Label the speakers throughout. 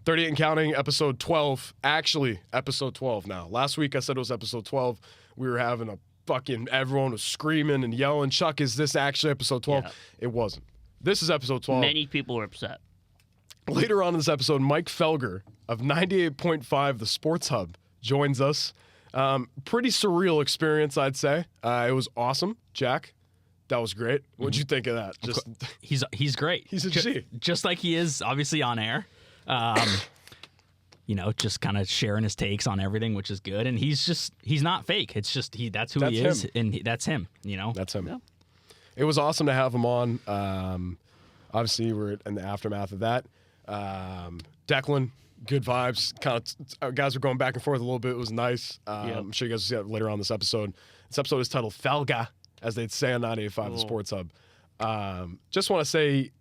Speaker 1: 38 and counting, episode 12. Actually, episode 12 now. Last week I said it was episode 12. We were having a fucking, everyone was screaming and yelling, Chuck, is this actually episode 12? Yeah. It wasn't. This is episode 12.
Speaker 2: Many people were upset.
Speaker 1: Later on in this episode, Mike Felger of 98.5 The Sports Hub joins us. Pretty surreal experience, I'd say. It was awesome. Jack, that was great. What'd you think of that?
Speaker 3: He's great.
Speaker 1: He's a G.
Speaker 3: Just like he is, obviously, on air. Just kind of sharing his takes on everything, which is good. And he's not fake. It's just that's who he is, and that's him.
Speaker 1: That's him.
Speaker 3: Yeah.
Speaker 1: It was awesome to have him on. Obviously, we're in the aftermath of that. Declan, good vibes. Kind of guys were going back and forth a little bit. It was nice. I'm sure you guys will see that later on this episode. This episode is titled FELGAH, as they'd say on 98.5 The Sports Hub. Just want to say,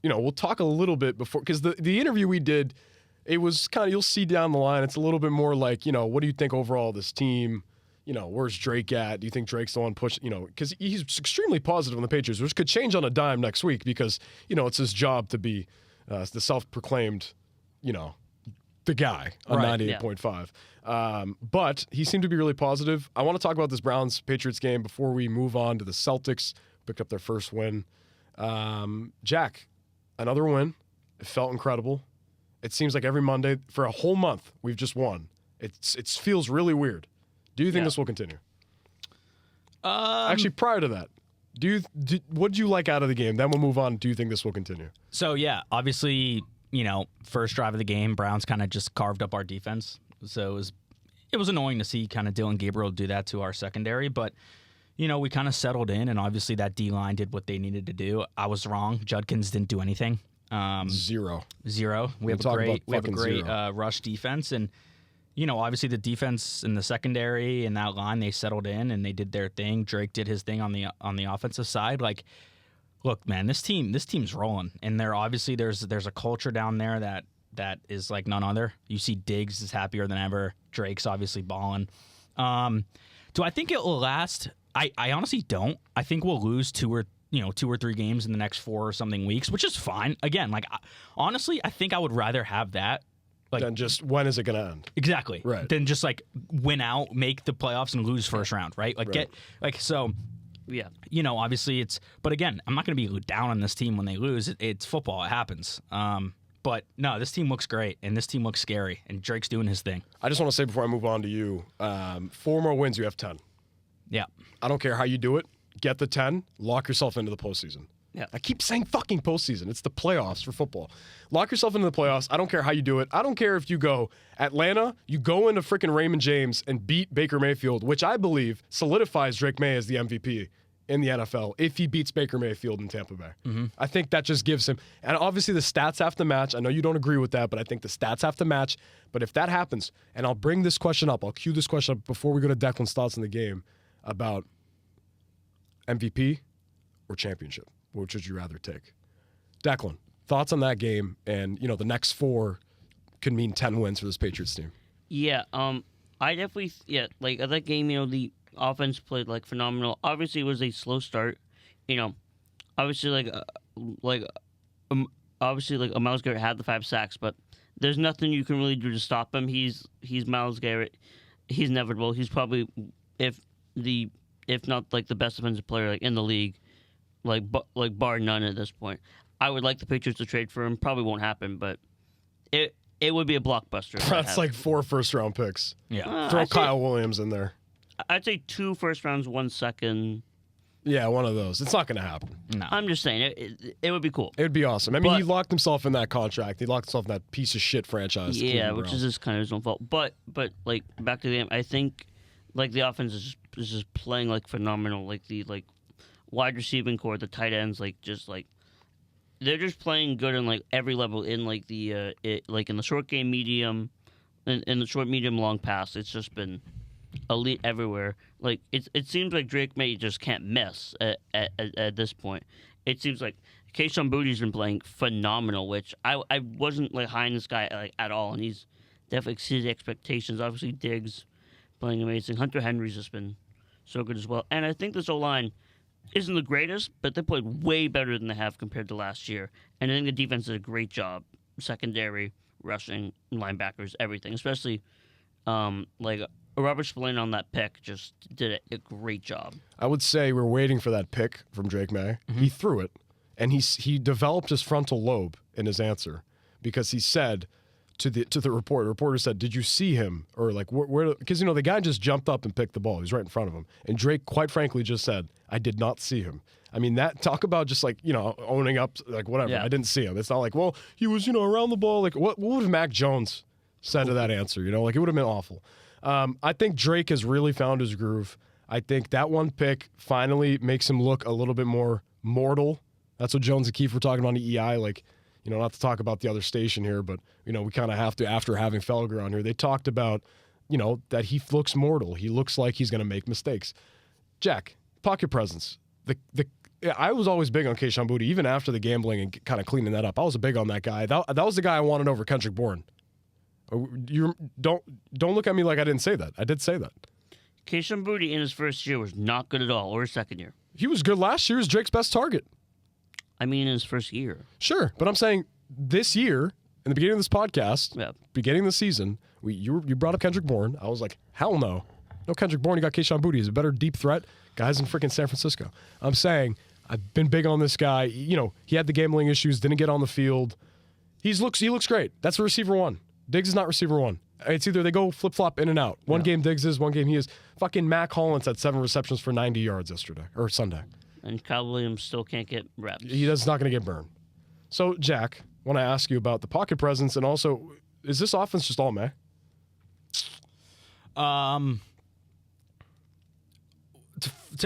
Speaker 1: we'll talk a little bit before, because the interview we did, it was kind of, you'll see down the line, it's a little bit more like, what do you think overall of this team? Where's Drake at? Do you think Drake's the one pushing, because he's extremely positive on the Patriots, which could change on a dime next week because, it's his job to be the self-proclaimed, the guy on 98.5. But he seemed to be really positive. I want to talk about this Browns-Patriots game before we move on to the Celtics. Picked up their first win. Jack, another win. It felt incredible. It seems like every Monday for a whole month we've just won. It feels really weird. Do you think this will continue? Actually, prior to that, what did you like out of the game? Then we'll move on. Do you think this will continue?
Speaker 3: So, obviously, first drive of the game, Browns kind of just carved up our defense. So it was annoying to see kind of Dylan Gabriel do that to our secondary. But, we kind of settled in, and obviously that D-line did what they needed to do. I was wrong. Judkins didn't do anything.
Speaker 1: Zero.
Speaker 3: We have a great rush defense, and obviously the defense in the secondary and that line, they settled in and they did their thing. Drake did his thing on the offensive side. Like, look, man, this team's rolling, and there's a culture down there that is like none other. You see Diggs is happier than ever. Drake's obviously balling. Do I think it will last? I honestly don't. I think we'll lose two or 3 games in the next 4 or something weeks, which is fine. Again, honestly, I think I would rather have that.
Speaker 1: Then just when is it going to end?
Speaker 3: Exactly.
Speaker 1: Right.
Speaker 3: Then just win out, make the playoffs, and lose first round, right?
Speaker 2: Yeah.
Speaker 3: Obviously but again, I'm not going to be down on this team when they lose. It's football. It happens. But no, this team looks great, and this team looks scary, and Drake's doing his thing.
Speaker 1: I just want to say before I move on to you, 4 more wins, you have 10.
Speaker 3: Yeah.
Speaker 1: I don't care how you do it. Get the 10, lock yourself into the postseason.
Speaker 3: Yeah.
Speaker 1: I keep saying fucking postseason. It's the playoffs for football. Lock yourself into the playoffs. I don't care how you do it. I don't care if you go Atlanta, you go into freaking Raymond James and beat Baker Mayfield, which I believe solidifies Drake May as the MVP in the NFL if he beats Baker Mayfield in Tampa Bay. Mm-hmm. I think that just gives him, and obviously the stats have to match. I know you don't agree with that, but I think the stats have to match. But if that happens, and I'll bring this question up, I'll cue this question up before we go to Declan's thoughts in the game about MVP or championship. Which would you rather take? Declan, thoughts on that game, and the next 4 could mean 10 wins for this Patriots team.
Speaker 2: Yeah, I definitely at that game, the offense played phenomenal. Obviously, it was a slow start. Obviously a Myles Garrett had the 5 sacks, but there's nothing you can really do to stop him. He's Myles Garrett. He's inevitable. He's probably if not the best defensive player in the league. Bar none at this point. I would like the Patriots to trade for him. Probably won't happen, but it would be a blockbuster.
Speaker 1: That's 4 first-round picks.
Speaker 3: Yeah.
Speaker 1: Throw Kyle Williams in there.
Speaker 2: I'd say 2 first rounds, 1 second.
Speaker 1: Yeah, one of those. It's not going to happen.
Speaker 3: No.
Speaker 2: I'm just saying, it would be cool.
Speaker 1: It would be awesome. I mean, he locked himself in that contract. He locked himself in that piece of shit franchise.
Speaker 2: Yeah, which is just kind of his own fault. But back to the game, I think the offense is just playing phenomenal. The wide receiving core, the tight ends, they're just playing good on every level in in the short game, medium, in the short, medium, long pass. It's just been elite everywhere. It seems like Drake May just can't miss at this point. It seems like Kayshon Boutte's been playing phenomenal, which I wasn't high on this guy at all, and he's definitely exceeded expectations. Obviously, Diggs playing amazing. Hunter Henry's just been so good as well, and I think this O-line isn't the greatest, but they played way better than they have compared to last year. And I think the defense did a great job. Secondary, rushing, linebackers, everything. Especially like Robert Spillane on that pick just did a great job.
Speaker 1: I would say we're waiting for that pick from Drake Maye. He threw it, and he developed his frontal lobe in his answer because he said to the reporter. The reporter said, "Did you see him?" Or like where? Because the guy just jumped up and picked the ball. He was right in front of him, and Drake, quite frankly, just said, "I did not see him." I mean, that talk about just like owning up, like whatever.
Speaker 2: Yeah.
Speaker 1: I didn't see him. It's not like, well, he was around the ball. Like what would have Mac Jones said to that answer? Like it would have been awful. I think Drake has really found his groove. I think that one pick finally makes him look a little bit more mortal. That's what Jones and Keefe were talking about on EI. Like, not to talk about the other station here, but, we kind of have to after having Felger on here. They talked about, that he looks mortal. He looks like he's going to make mistakes. Jack, pocket presence. I was always big on Kayshon Boutte, even after the gambling and kind of cleaning that up. I was big on that guy. That was the guy I wanted over Kendrick Bourne. You don't look at me like I didn't say that. I did say that.
Speaker 2: Kayshon Boutte in his first year was not good at all, or his second year.
Speaker 1: He was good last year. He was Drake's best target.
Speaker 2: I mean, in his first year.
Speaker 1: Sure, but I'm saying this year, in the beginning of this podcast, beginning of the season, you brought up Kendrick Bourne. I was like, hell no. No Kendrick Bourne. You got Kayshon Boutte. He's a better deep threat. Guy's in freaking San Francisco. I'm saying I've been big on this guy. He had the gambling issues, didn't get on the field. He looks great. That's a receiver one. Diggs is not receiver one. It's either they go flip-flop in and out. One game Diggs is, one game he is. Fucking Mac Hollins had 7 receptions for 90 yards yesterday, or Sunday.
Speaker 2: And Kyle Williams still can't get reps.
Speaker 1: He's not going to get burned. So, Jack, I want to ask you about the pocket presence, and also, is this offense just all Maye?
Speaker 3: To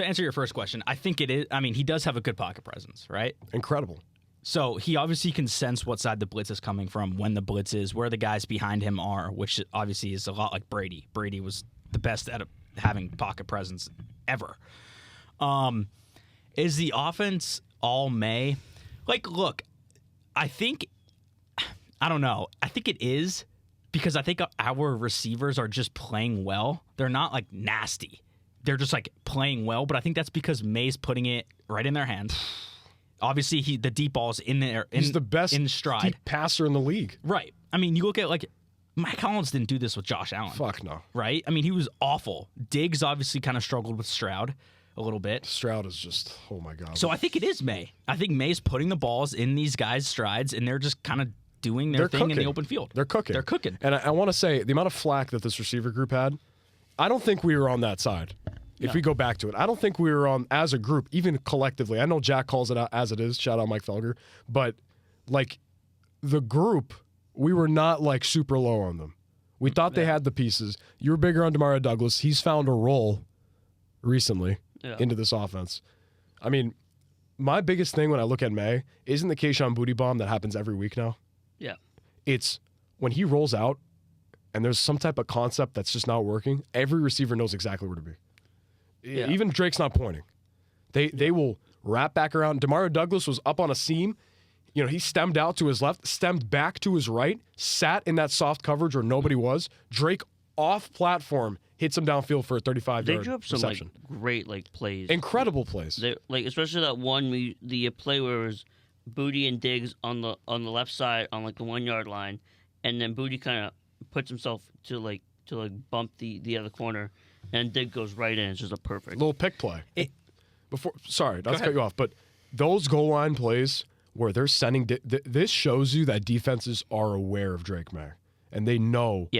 Speaker 3: answer your first question, I think it is. I mean, he does have a good pocket presence, right?
Speaker 1: Incredible.
Speaker 3: So he obviously can sense what side the blitz is coming from, when the blitz is, where the guys behind him are, which obviously is a lot like Brady. Brady was the best at having pocket presence ever. Is the offense all Maye? Like, look, I don't know. I think it is because I think our receivers are just playing well. They're not like nasty. They're just like playing well, but I think that's because Maye's putting it right in their hands. Obviously, the deep ball's in there.
Speaker 1: He's the best
Speaker 3: in stride
Speaker 1: deep passer in the league.
Speaker 3: Right. I mean, you look at like Mike Collins didn't do this with Josh Allen.
Speaker 1: Fuck no.
Speaker 3: Right? I mean, he was awful. Diggs obviously kind of struggled with Stroud a little bit.
Speaker 1: Stroud is just, oh my God.
Speaker 3: So I think it is Maye. I think Maye's putting the balls in these guys' strides, and they're just kind of doing their thing in the open field.
Speaker 1: They're cooking.
Speaker 3: They're cooking.
Speaker 1: And I want to say, the amount of flack that this receiver group had, I don't think we were on that side. If we go back to it, I don't think we were on, as a group, even collectively. I know Jack calls it out as it is. Shout out Mike Felger. But, like, the group, we were not, like, super low on them. We thought they had the pieces. You were bigger on Demario Douglas. He's found a role recently into this offense. I mean, my biggest thing when I look at Maye isn't the Kayshon Boutte bomb that happens every week now.
Speaker 2: Yeah.
Speaker 1: It's when he rolls out and there's some type of concept that's just not working, every receiver knows exactly where to be. Yeah. Even Drake's not pointing. They will wrap back around. Demario Douglas was up on a seam. He stemmed out to his left, stemmed back to his right, sat in that soft coverage where nobody was. Drake off platform hits him downfield for a 35-yard
Speaker 2: They drew up some
Speaker 1: reception.
Speaker 2: Great plays.
Speaker 1: Incredible plays.
Speaker 2: They, especially that one the play where it was Boutte and Diggs on the left side on the 1 yard line, and then Boutte kind of puts himself to bump the other corner. And Diggs goes right in. It's just a perfect
Speaker 1: little pick play. Sorry, not to cut you off, but those goal line plays where they're sending this shows you that defenses are aware of Drake Maye, and they know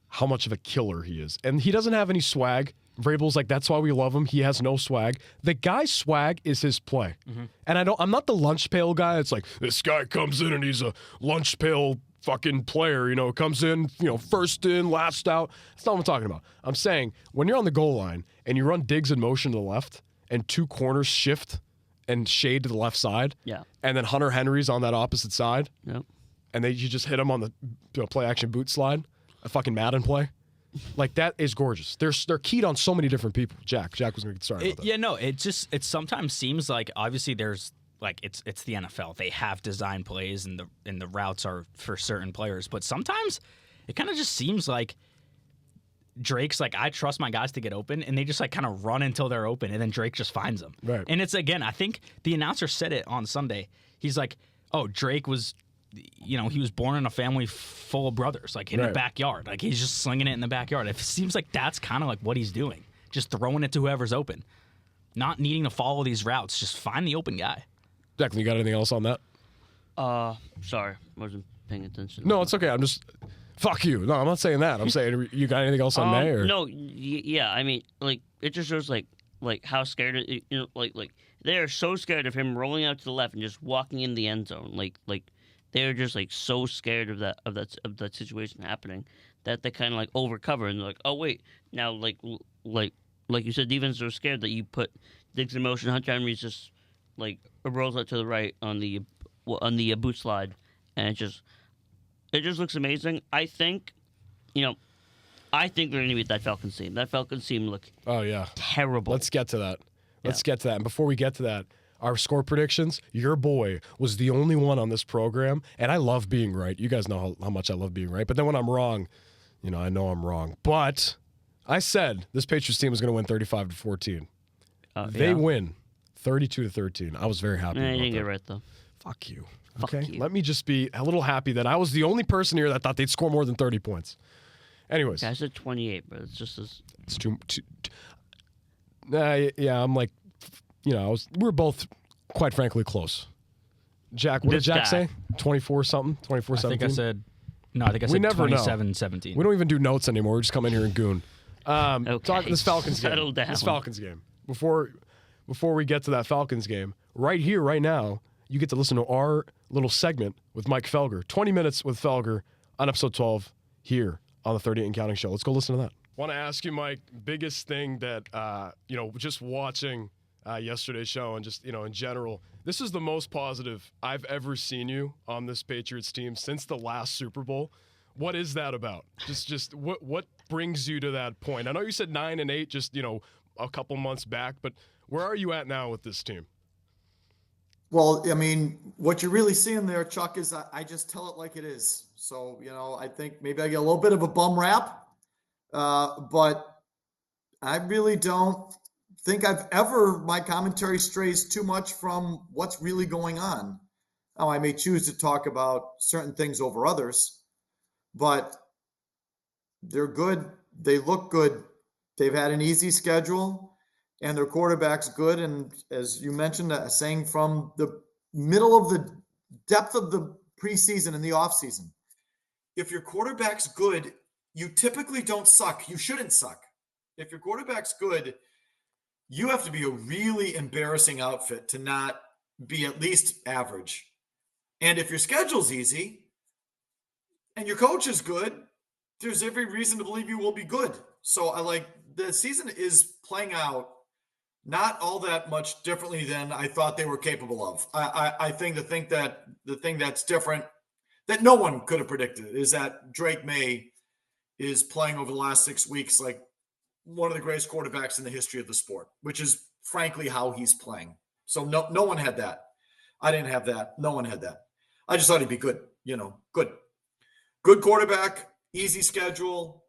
Speaker 1: how much of a killer he is. And he doesn't have any swag. Vrabel's like, that's why we love him. He has no swag. The guy's swag is his play. Mm-hmm. And I'm not the lunch pail guy. It's like, this guy comes in and he's a lunch pail fucking player, comes in, first in, last out. That's not what I'm talking about. I'm saying when you're on the goal line and you run Diggs in motion to the left and two corners shift and shade to the left side, and then Hunter Henry's on that opposite side, and you just hit him on the play action boot slide, a fucking Madden play. Like, that is gorgeous. They're keyed on so many different people. Jack was going to get started about that.
Speaker 3: Yeah, no, it sometimes seems like, obviously there's, like, it's the NFL. They have design plays and the routes are for certain players. But sometimes it kind of just seems like Drake's like, I trust my guys to get open, and they just like kind of run until they're open, and then Drake just finds them.
Speaker 1: Right.
Speaker 3: And it's, again, I think the announcer said it on Sunday. He's like, oh, Drake was you know, he was born in a family full of brothers, like in the backyard. Like he's just slinging it in the backyard. It seems like that's kind of like what he's doing, just throwing it to whoever's open, not needing to follow these routes. Just find the open guy.
Speaker 1: Declan, you got anything else on that?
Speaker 2: Sorry, wasn't paying attention.
Speaker 1: No, it's okay. I'm just fuck you. No, I'm not saying that. I'm saying you got anything else on May? Or?
Speaker 2: No, yeah. I mean, like it just shows like how scared like they are so scared of him rolling out to the left and just walking in the end zone. Like they're just like so scared of that situation happening that they kind of like overcover and they're like, oh wait, now like you said, defense are scared that you put Diggs in motion. Hunter Henry's just like rolls out to the right on the boot slide, and it just looks amazing. I think they're going to beat that Falcons team. That Falcons team look terrible.
Speaker 1: Let's get to that. And before we get to that, our score predictions, your boy was the only one on this program, and I love being right. You guys know how much I love being right. But then when I'm wrong, I know I'm wrong. But I said this Patriots team was going to win 35-14. They win 32-13. I was very happy about that.
Speaker 2: You didn't get it right, though.
Speaker 1: Fuck you. Okay? Let me just be a little happy that I was the only person here that thought they'd score more than 30 points. Anyways.
Speaker 2: Okay, I said 28, but it's just as...
Speaker 1: It's too yeah, I'm like, we're both, quite frankly, close. Jack, what did Jack say? 24-something? 24-17?
Speaker 3: I think I said 27-17.
Speaker 1: We don't even do notes anymore. We just come in here and goon.
Speaker 2: Okay.
Speaker 1: Talk this Falcons game.
Speaker 2: Settle down.
Speaker 1: This Falcons game. Before we get to that Falcons game, right here, right now, you get to listen to our little segment with Mike Felger. 20 minutes with Felger on episode 12 here on the 38 and Counting Show. Let's go listen to that. Want to ask you, Mike, biggest thing that, just watching yesterday's show and just, in general, this is the most positive I've ever seen you on this Patriots team since the last Super Bowl. What is that about? Just what brings you to that point? I know you said 9-8 just, a couple months back, but where are you at now with this team?
Speaker 4: Well, I mean, what you're really seeing there, Chuck, is I just tell it like it is. So, I think maybe I get a little bit of a bum rap. But I really don't think my commentary strays too much from what's really going on. Now, I may choose to talk about certain things over others, but they're good. They look good. They've had an easy schedule, and their quarterback's good. And as you mentioned, saying from the middle of the depth of the preseason and the offseason, if your quarterback's good, you typically don't suck. You shouldn't suck. If your quarterback's good, you have to be a really embarrassing outfit to not be at least average. And if your schedule's easy and your coach is good, there's every reason to believe you will be good. So the season is playing out not all that much differently than I thought they were capable of. I think the thing that's different that no one could have predicted is that Drake Maye is playing over the last 6 weeks like one of the greatest quarterbacks in the history of the sport, which is frankly how he's playing. So no one had that. I didn't have that. No one had that. I just thought he'd be good, good. Good quarterback, easy schedule,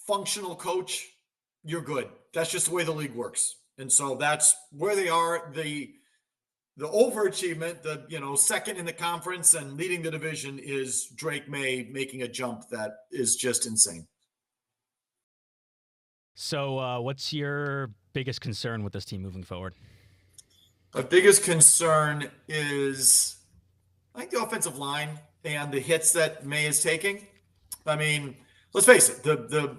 Speaker 4: functional coach, you're good. That's just the way the league works. And so that's where they are. The overachievement, second in the conference and leading the division is Drake Maye making a jump that is just insane.
Speaker 3: So what's your biggest concern with this team moving forward?
Speaker 4: My biggest concern is, I think, the offensive line and the hits that Maye is taking. I mean, let's face it, the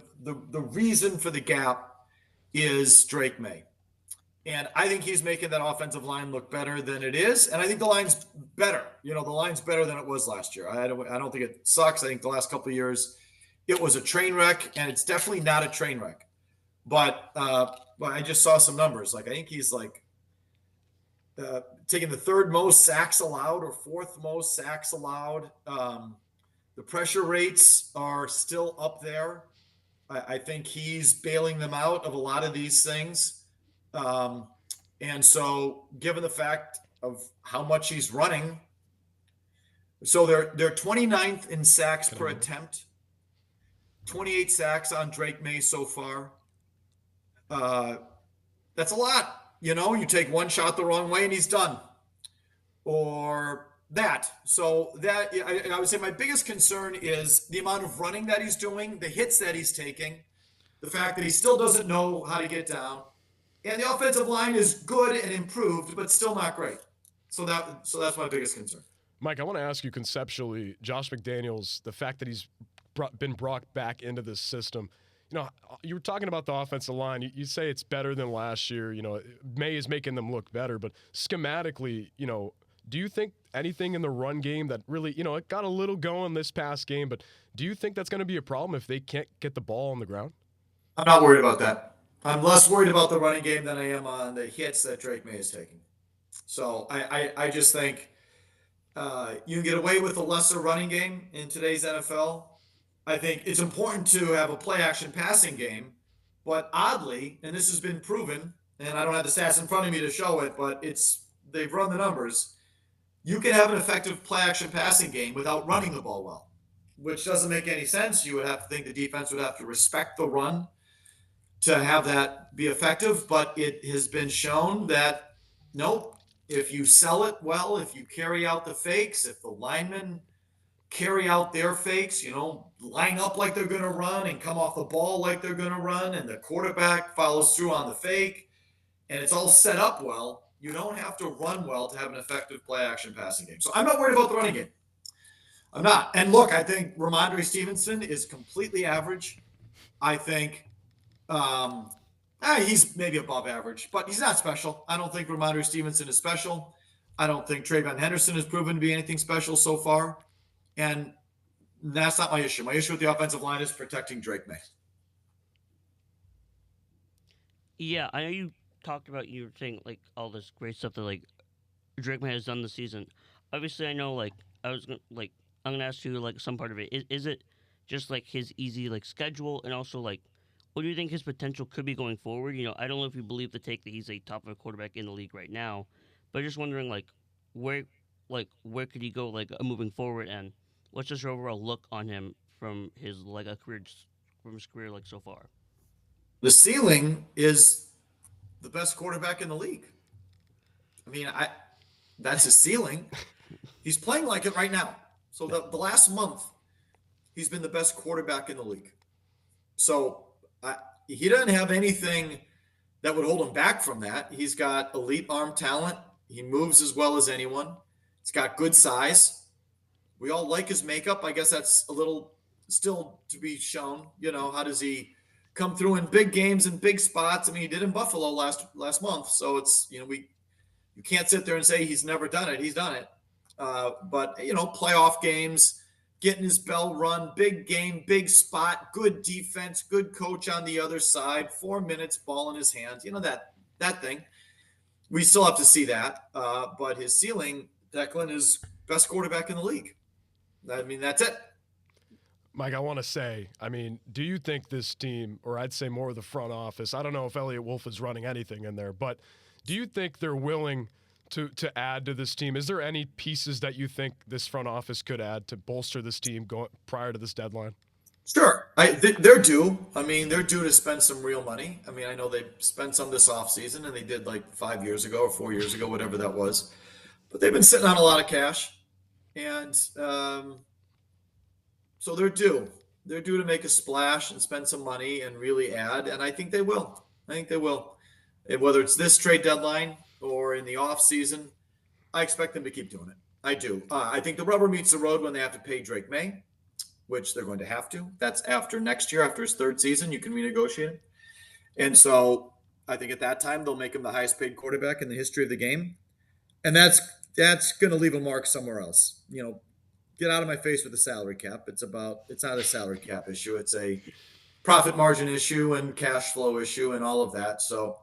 Speaker 4: reason for the gap is Drake Maye. And I think he's making that offensive line look better than it is. And I think the line's better. The line's better than it was last year. I don't think it sucks. I think the last couple of years it was a train wreck, and it's definitely not a train wreck. But I just saw some numbers. I think he's taking the third most sacks allowed or fourth most sacks allowed. The pressure rates are still up there. I think he's bailing them out of a lot of these things. And so given the fact of how much he's running, so they're 29th in sacks per attempt, 28 sacks on Drake Maye so far. That's a lot. You take one shot the wrong way and he's done. Or So I would say my biggest concern is the amount of running that he's doing, the hits that he's taking, the fact that he still doesn't know how to get down, and the offensive line is good and improved, but still not great. So that's my biggest concern.
Speaker 1: Mike, I want to ask you conceptually, Josh McDaniels, the fact that he's been brought back into this system. You were talking about the offensive line. You say it's better than last year. Maye is making them look better, but schematically, do you think anything in the run game that really, it got a little going this past game, but do you think that's going to be a problem if they can't get the ball on the ground?
Speaker 4: I'm not worried about that. I'm less worried about the running game than I am on the hits that Drake Maye is taking. So I just think you can get away with a lesser running game in today's NFL. I think it's important to have a play-action passing game, but oddly, and this has been proven, and I don't have the stats in front of me to show it, but they've run the numbers. You can have an effective play-action passing game without running the ball well, which doesn't make any sense. You would have to think the defense would have to respect the run to have that be effective, but it has been shown that, nope, if you sell it well, if you carry out the fakes, if the linemen carry out their fakes, line up like they're going to run and come off the ball like they're going to run, and the quarterback follows through on the fake, and it's all set up well, you don't have to run well to have an effective play-action passing game. So I'm not worried about the running game. I'm not. And look, I think Ramondre Stevenson is completely average. I think he's maybe above average, but he's not special. I don't think Ramondre Stevenson is special. I don't think Trayvon Henderson has proven to be anything special so far. And that's not my issue. My issue with the offensive line is protecting Drake Maye.
Speaker 2: Yeah, I know you talked about, you were saying, all this great stuff that, Drake Maye has done this season. Obviously, I know, I'm going to ask you, some part of it. Is it just, his easy, schedule, and also, what do you think his potential could be going forward? I don't know if you believe the take that he's a top of a quarterback in the league right now, but just wondering, where could he go, moving forward, and what's just your overall look on him from his career so far?
Speaker 4: The ceiling is the best quarterback in the league. I mean, that's his ceiling. He's playing like it right now. So the last month, he's been the best quarterback in the league. So he doesn't have anything that would hold him back from that. He's got elite arm talent. He moves as well as anyone. He's got good size. We all like his makeup. I guess that's a little still to be shown. How does he come through in big games and big spots? I mean, he did in Buffalo last month. So it's, you can't sit there and say he's never done it. He's done it. But playoff games, getting his bell run, big game, big spot, good defense, good coach on the other side, 4 minutes, ball in his hands. That thing. We still have to see that. But his ceiling, Declan, is best quarterback in the league. I mean, that's it.
Speaker 1: Mike, I want to say, do you think this team, or I'd say more of the front office, I don't know if Elliott Wolf is running anything in there, but do you think they're willing to add to this team? Is there any pieces that you think this front office could add to bolster this team prior to this deadline?
Speaker 4: Sure. They're due. They're due to spend some real money. I know they spent some this offseason, and they did 5 years ago or 4 years ago, whatever that was. But they've been sitting on a lot of cash. And so they're due. They're due to make a splash and spend some money and really add. And I think they will. Whether it's this trade deadline or in the offseason, I expect them to keep doing it. I do. I think the rubber meets the road when they have to pay Drake Maye, which they're going to have to. That's after next year, after his third season, you can renegotiate it. And so I think at that time, they'll make him the highest paid quarterback in the history of the game. And that's going to leave a mark somewhere else. Get out of my face with the salary cap. It's not a salary cap issue. It's a profit margin issue and cash flow issue and all of that. So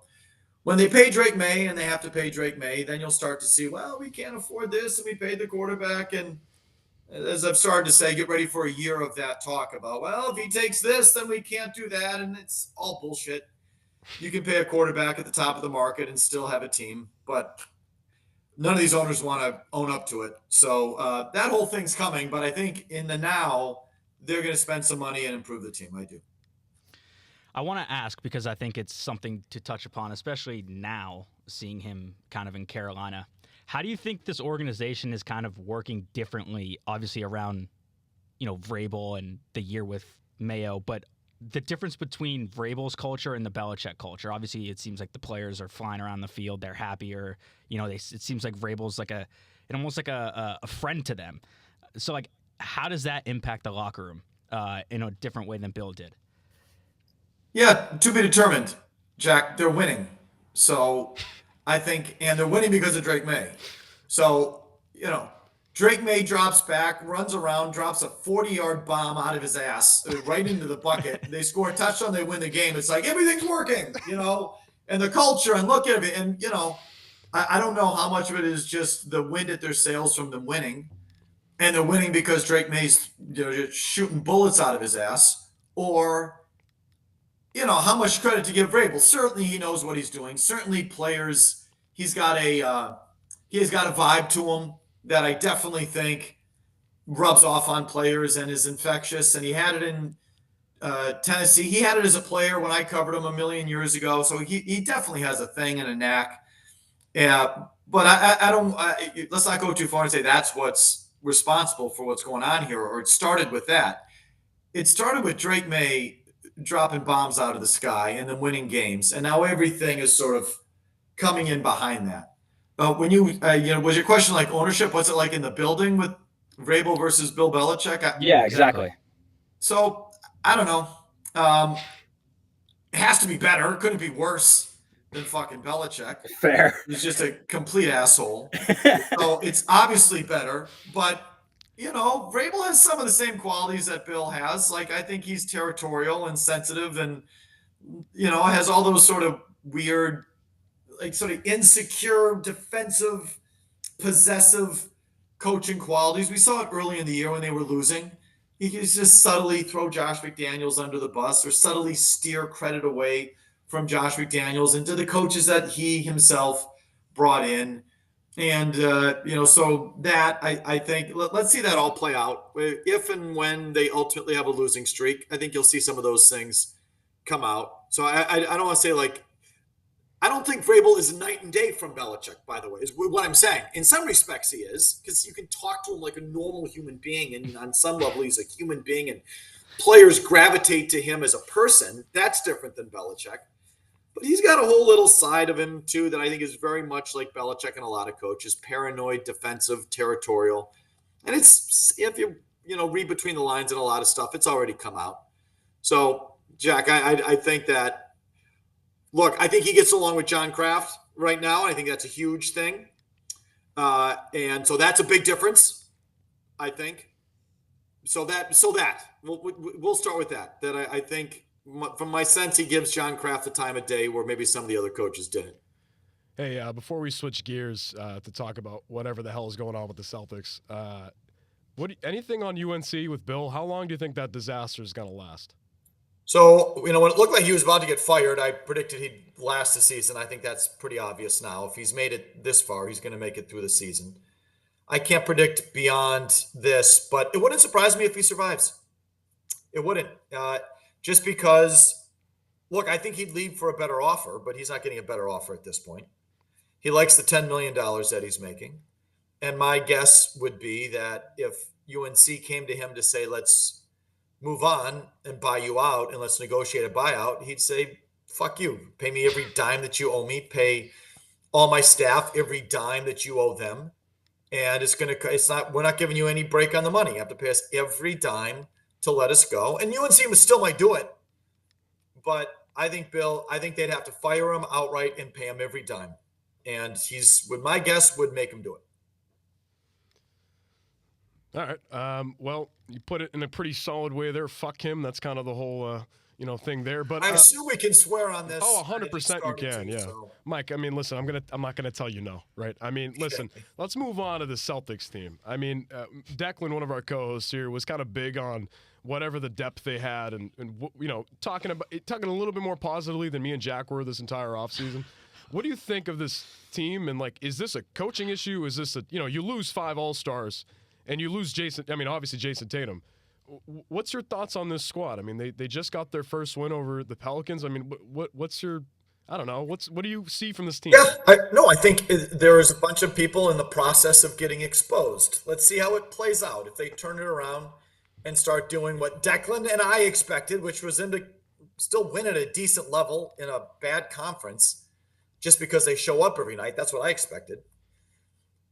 Speaker 4: when they pay Drake Maye and they have to pay Drake Maye, then you'll start to see, well, we can't afford this and we paid the quarterback. And as I've started to say, get ready for a year of that talk about, well, if he takes this, then we can't do that. And it's all bullshit. You can pay a quarterback at the top of the market and still have a team, but none of these owners want to own up to it. So that whole thing's coming, but I think in the now, they're going to spend some money and improve the team. I do.
Speaker 3: I want to ask, because I think it's something to touch upon, especially now, seeing him kind of in Carolina. How do you think this organization is kind of working differently, obviously around, Vrabel and the year with Mayo, but the difference between Vrabel's culture and the Belichick culture? Obviously, it seems like the players are flying around the field. They're happier. It seems like Vrabel's almost like a friend to them. So, like, how does that impact the locker room in a different way than Bill did?
Speaker 4: Yeah, to be determined, Jack. They're winning. So I think, and they're winning because of Drake Maye. So, Drake Maye drops back, runs around, drops a 40-yard bomb out of his ass right into the bucket. They score a touchdown, they win the game. It's like everything's working, and the culture, and look at it. And, I don't know how much of it is just the wind at their sails from them winning. And they're winning because Drake May's just shooting bullets out of his ass, or how much credit to give Vrabel. Certainly he knows what he's doing. Certainly players, he's got a vibe to him that I definitely think rubs off on players and is infectious. And he had it in Tennessee. He had it as a player when I covered him a million years ago. So he definitely has a thing and a knack. Yeah, but I don't. Let's not go too far and say that's what's responsible for what's going on here, or it started with that. It started with Drake Maye dropping bombs out of the sky and then winning games, and now everything is sort of coming in behind that. When was your question like ownership? What's it like in the building with Vrabel versus Bill Belichick?
Speaker 3: Yeah, exactly.
Speaker 4: So I don't know. It has to be better. It couldn't be worse than fucking Belichick.
Speaker 3: Fair.
Speaker 4: He's just a complete asshole. So it's obviously better, but Vrabel has some of the same qualities that Bill has. Like, I think he's territorial and sensitive, and has all those sort of weird, like, sort of insecure, defensive, possessive coaching qualities. We saw it early in the year when they were losing. He could just subtly throw Josh McDaniels under the bus, or subtly steer credit away from Josh McDaniels into the coaches that he himself brought in. And, so that I think, let's see that all play out. If and when they ultimately have a losing streak, I think you'll see some of those things come out. So I don't want to say, like, I don't think Vrabel is night and day from Belichick, by the way, is what I'm saying. In some respects he is, because you can talk to him like a normal human being, and on some level he's a human being, and players gravitate to him as a person. That's different than Belichick. But he's got a whole little side of him, too, that I think is very much like Belichick and a lot of coaches: paranoid, defensive, territorial. And it's, if you read between the lines and a lot of stuff, it's already come out. So, Jack, I think that, look, I think he gets along with John Kraft right now, and I think that's a huge thing. And so that's a big difference, I think. So we'll start with that. That I think, from my sense, he gives John Kraft the time of day where maybe some of the other coaches didn't.
Speaker 1: Hey, before we switch gears to talk about whatever the hell is going on with the Celtics, anything on UNC with Bill? How long do you think that disaster is going to last?
Speaker 4: So, when it looked like he was about to get fired, I predicted he'd last the season. I think that's pretty obvious now. If he's made it this far, he's going to make it through the season. I can't predict beyond this, but it wouldn't surprise me if he survives. It wouldn't. Just because, look, I think he'd leave for a better offer, but he's not getting a better offer at this point. He likes the $10 million that he's making. And my guess would be that if UNC came to him to say, let's move on and buy you out and let's negotiate a buyout, he'd say, fuck you. Pay me every dime that you owe me. Pay all my staff every dime that you owe them. And we're not giving you any break on the money. You have to pay us every dime to let us go. And UNC still might do it. But I think they'd have to fire him outright and pay him every dime. And my guess would make him do it.
Speaker 1: All right. Well, you put it in a pretty solid way there. Fuck him. That's kind of the whole, thing there. But
Speaker 4: I assume we can swear on this.
Speaker 1: Oh, 100% you can. Yeah. So. Mike, listen, I'm not going to tell you no, right? Listen, let's move on to the Celtics team. Declan, one of our co-hosts here, was kind of big on whatever the depth they had and talking a little bit more positively than me and Jack were this entire offseason. What do you think of this team? And, is this a coaching issue? Is this you lose 5 All-Stars and you lose obviously Jason Tatum. What's your thoughts on this squad? They just got their first win over the Pelicans. What's your I don't know. What do you see from this team?
Speaker 4: Yeah, I think there is a bunch of people in the process of getting exposed. Let's see how it plays out. If they turn it around and start doing what Declan and I expected, which was them to still win at a decent level in a bad conference, just because they show up every night. That's what I expected.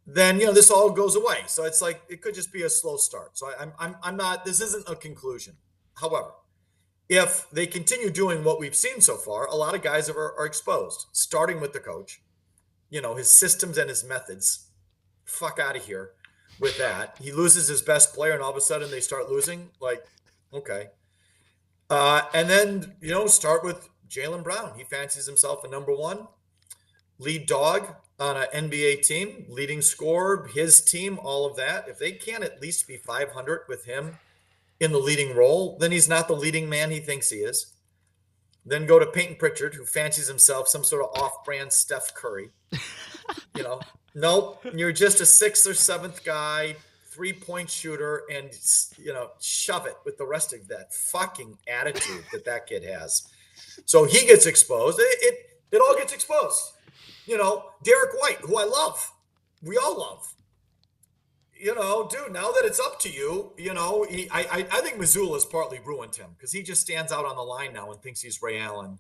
Speaker 4: Then this all goes away. So it's like it could just be a slow start. So I'm not. This isn't a conclusion. However, if they continue doing what we've seen so far, a lot of guys are exposed, starting with the coach. His systems and his methods. Fuck out of here with that. He loses his best player, and all of a sudden they start losing. Like, okay. And then, start with Jaylen Brown. He fancies himself a number one lead dog on an NBA team, leading scorer, his team, all of that. If they can't at least be 500 with him in the leading role, then he's not the leading man he thinks he is. Then go to Peyton Pritchard, who fancies himself some sort of off-brand Steph Curry. Nope, you're just a 6th or 7th guy, 3-point shooter, and shove it with the rest of that fucking attitude that kid has. So he gets exposed. It all gets exposed. Derek White, who I love, we all love. Dude, now that it's up to you, I think Missoula has partly ruined him because he just stands out on the line now and thinks he's Ray Allen,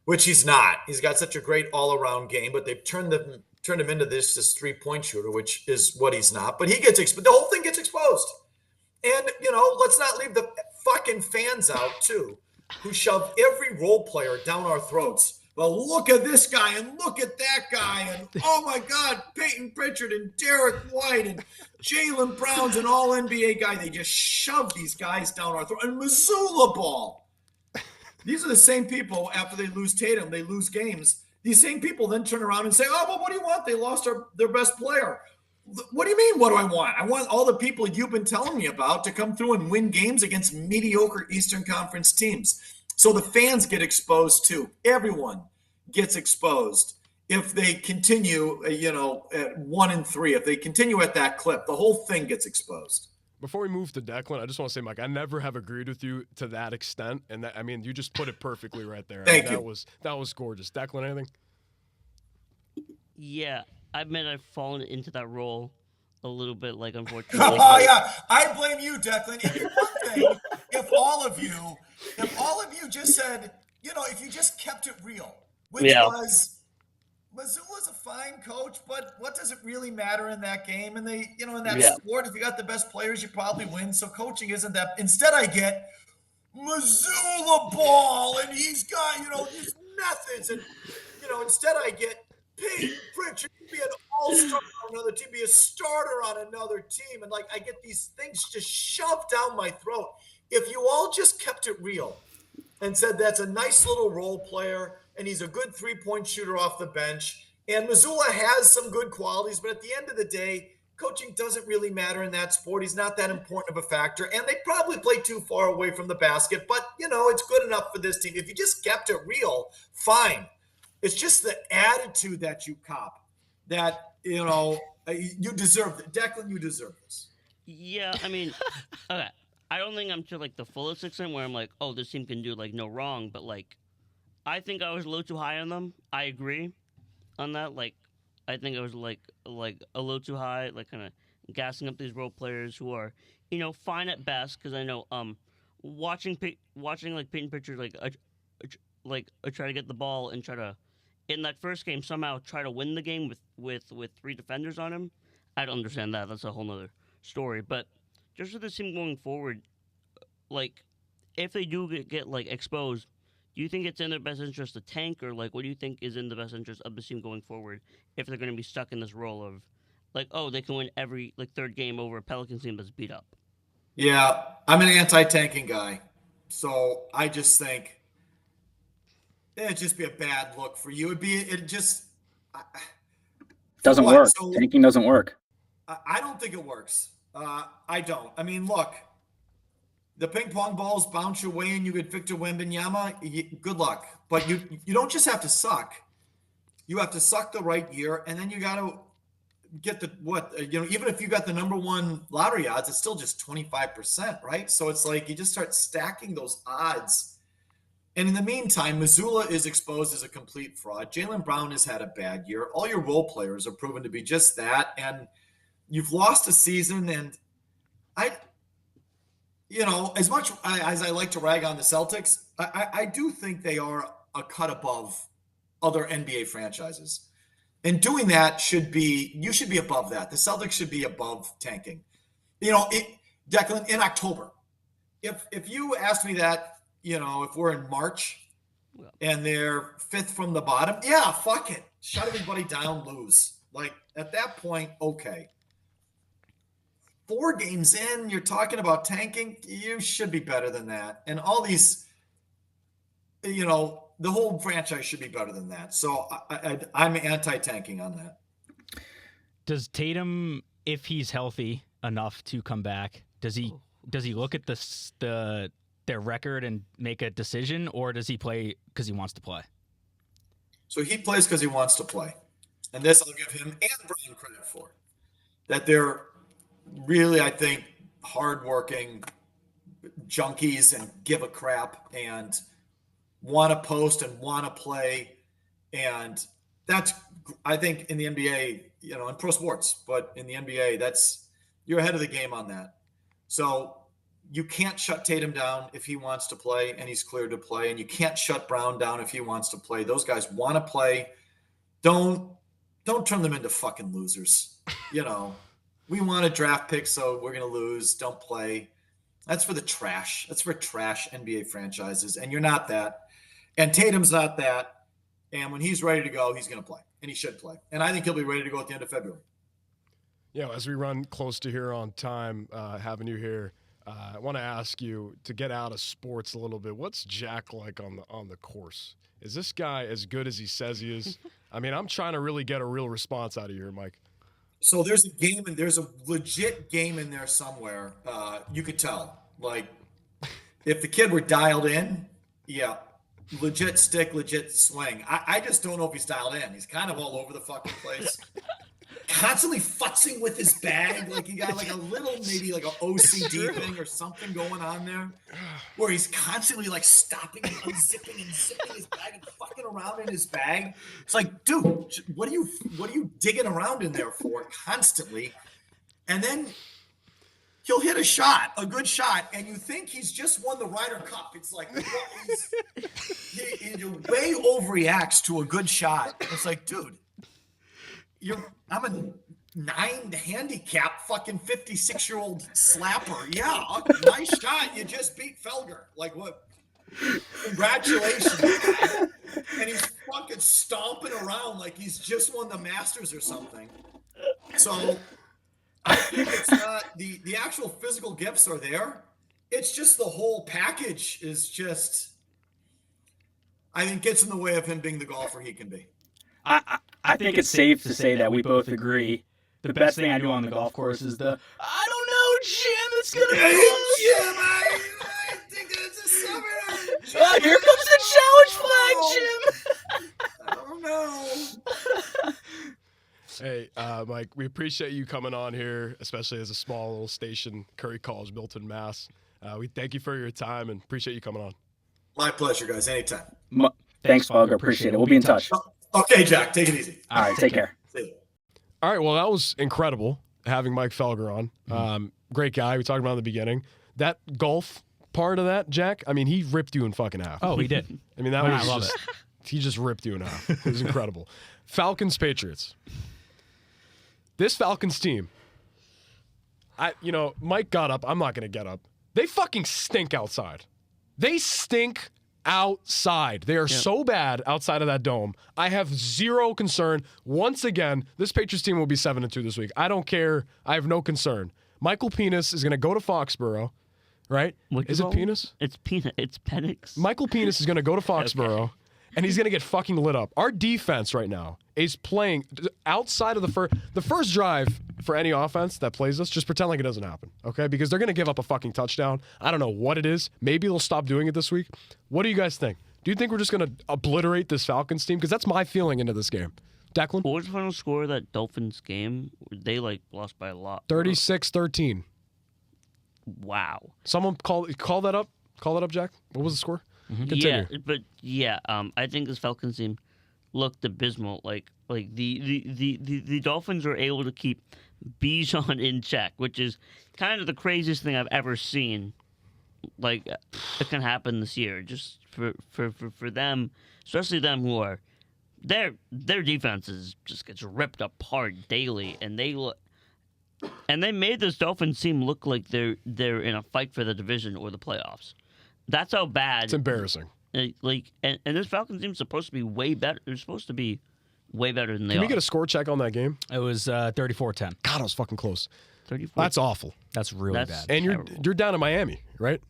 Speaker 4: which he's not. He's got such a great all-around game, but they've turned him into this 3-point shooter, which is what he's not. But he gets exposed. The whole thing gets exposed. And, let's not leave the fucking fans out, too, who shove every role player down our throats. Well, look at this guy and look at that guy. And, oh, my God, Peyton Pritchard and Derek White and Jaylen Brown's an all-NBA guy. They just shove these guys down our throat. And Missoula ball. These are the same people, after they lose Tatum, they lose games. These same people then turn around and say, oh, well, what do you want? They lost their best player. What do you mean, what do I want? I want all the people you've been telling me about to come through and win games against mediocre Eastern Conference teams. So the fans get exposed too. Everyone gets exposed if they continue, at 1-3. If they continue at that clip, the whole thing gets exposed.
Speaker 1: Before we move to Declan, I just want to say, Mike, I never have agreed with you to that extent, and that, you just put it perfectly right there.
Speaker 4: Thank you.
Speaker 1: That was gorgeous. Declan, anything?
Speaker 2: Yeah, I admit I've fallen into that role a little bit, unfortunately.
Speaker 4: Oh yeah, I blame you, Declan. It'd be one thing if all of you just said, if you just kept it real, which was. Missoula's a fine coach, but what does it really matter in that game? And they, in that sport, if you got the best players, you probably win. So coaching isn't that. Instead, I get Missoula ball, and he's got, his methods. And, instead I get Peyton Pritchard to be an all-star on another team, be a starter on another team. And, I get these things just shoved down my throat. If you all just kept it real and said that's a nice little role player, and he's a good 3-point shooter off the bench. And Missoula has some good qualities, but at the end of the day, coaching doesn't really matter in that sport. He's not that important of a factor, and they probably play too far away from the basket, but, it's good enough for this team. If you just kept it real, fine. It's just the attitude that you cop that, you deserve it. Declan, you deserve this.
Speaker 2: Yeah, okay. I don't think I'm to, the fullest extent where I'm like, oh, this team can do, no wrong, but, I think I was a little too high on them. I agree on that. I think I was a little too high, kind of gassing up these role players who are, fine at best. Because I know, watching Peyton Pritchard try to get the ball and try to, in that first game, somehow try to win the game with 3 defenders on him. I don't understand that. That's a whole nother story. But just with this team going forward, if they do get exposed. Do you think it's in their best interest to tank, or what do you think is in the best interest of the team going forward if they're going to be stuck in this role of they can win every third game over a Pelicans team that's beat up?
Speaker 4: Yeah, I'm an anti-tanking guy, so I just think it'd just be a bad look for you. It just
Speaker 5: doesn't work. So, tanking doesn't work.
Speaker 4: I don't think it works. I don't. Look. The ping pong balls bounce your way and you get Victor Wembanyama, good luck. But you don't just have to suck. You have to suck the right year, and then you got to get even if you got the number one lottery odds, it's still just 25%, right? So it's you just start stacking those odds And in the meantime, Missoula is exposed as a complete fraud. Jaylen Brown has had a bad year. All your role players are proven to be just that. And you've lost a season. And as much as I like to rag on the Celtics, I do think they are a cut above other NBA franchises. And doing that you should be above that. The Celtics should be above tanking. Declan, in October, if you asked me that, if we're in March and they're fifth from the bottom, yeah, fuck it. Shut everybody down, lose. Like, at that point, okay. 4 games in, you're talking about tanking. You should be better than that. And all these, the whole franchise should be better than that. So I'm anti-tanking on that.
Speaker 3: Does Tatum, if he's healthy enough to come back, does he look at their record and make a decision, or does he play because he wants to play?
Speaker 4: So he plays because he wants to play. And this I'll give him and Brown credit for. That they're really, I think, hardworking junkies and give a crap and want to post and want to play. And that's, I think, in the NBA, in pro sports, but in the NBA, you're ahead of the game on that. So you can't shut Tatum down if he wants to play and he's cleared to play. And you can't shut Brown down if he wants to play. Those guys want to play. Don't turn them into fucking losers. We want to draft picks, so we're going to lose. Don't play. That's for the trash. That's for trash NBA franchises. And you're not that. And Tatum's not that. And when he's ready to go, he's going to play. And he should play. And I think he'll be ready to go at the end of February.
Speaker 1: As we run close to here on time, having you here, I want to ask you to get out of sports a little bit. What's Jack like on the course? Is this guy as good as he says he is? I mean, I'm trying to really get a real response out of you here, Mike.
Speaker 4: So there's a legit game in there somewhere. You could tell. Like, if the kid were dialed in, yeah, legit stick, legit swing. I just don't know if he's dialed in. He's kind of all over the fucking place. Constantly futzing with his bag. Like, he got like a little, maybe like an OCD thing or something going on there, where he's constantly like stopping and unzipping and zipping his bag and fucking around in his bag. It's like, dude, what are you digging around in there for constantly? And then he'll hit a good shot, and you think he's just won the Ryder Cup. It's like, he way overreacts to a good shot. It's like, dude, I'm a 9 handicap fucking 56-year-old slapper. Yeah, nice shot. You just beat Felger. Like, what? Congratulations. And he's fucking stomping around like he's just won the Masters or something. So I think it's not the actual physical gifts are there. It's just the whole package is just, I think, gets in the way of him being the golfer he can be.
Speaker 5: I think it's safe to say that we both agree. The best thing I do on the golf course is I don't know, Jim. It's gonna be
Speaker 4: Jim. I think it's a summer.
Speaker 3: Here comes the challenge flag, Jim.
Speaker 4: I don't know.
Speaker 1: Hey, Mike, we appreciate you coming on here, especially as a small little station, Curry College, Milton, Mass. We thank you for your time and appreciate you coming on.
Speaker 4: My pleasure, guys. Anytime.
Speaker 5: Thanks, Felger. Appreciate it. We'll be in touch.
Speaker 4: Okay, Jack. Take it easy.
Speaker 5: All right. Take care.
Speaker 4: See you.
Speaker 1: All right. Well, that was incredible having Mike Felger on. Great guy. We talked about in the beginning. That golf part of that, Jack, I mean, he ripped you in fucking half.
Speaker 3: Oh, he did.
Speaker 1: I mean, I love it. He just ripped you in half. It was incredible. Falcons, Patriots. This Falcons team, Mike got up. I'm not going to get up. They fucking stink outside. They stink outside. They are so bad outside of that dome. I have zero concern. Once again, this Patriots team will be 7-2 this week. I don't care. I have no concern. Michael Penis is going to go to Foxborough, right? Is it Penis?
Speaker 2: It's Peanut. It's Penix.
Speaker 1: Michael Penis is going to go to Foxborough, and he's going to get fucking lit up. Our defense right now is playing outside of the first drive for any offense that plays us. Just pretend like it doesn't happen, okay? Because they're going to give up a fucking touchdown. I don't know what it is. Maybe they'll stop doing it this week. What do you guys think? Do you think we're just going to obliterate this Falcons team? Because that's my feeling into this game. Declan?
Speaker 2: What was the final score of that Dolphins game? They lost by a lot.
Speaker 1: 36-13.
Speaker 2: Wow.
Speaker 1: Someone call that up. Call that up, Jack. What was the score? Continue.
Speaker 2: I think this Falcons team looked abysmal. Like the Dolphins were able to keep Bijan in check, which is kind of the craziest thing I've ever seen. Like it can happen this year, just for them, especially them who are their defenses just gets ripped apart daily, and they made this Dolphins team look like they're in a fight for the division or the playoffs. That's how bad.
Speaker 1: It's embarrassing.
Speaker 2: And this Falcons team is supposed to be way better. They're supposed to be way better than they are.
Speaker 1: Can we get a score check on that game?
Speaker 3: It was 34-10.
Speaker 1: God, I was fucking close.
Speaker 2: 34.
Speaker 1: That's awful.
Speaker 3: That's really bad.
Speaker 1: And you're down in Miami, right?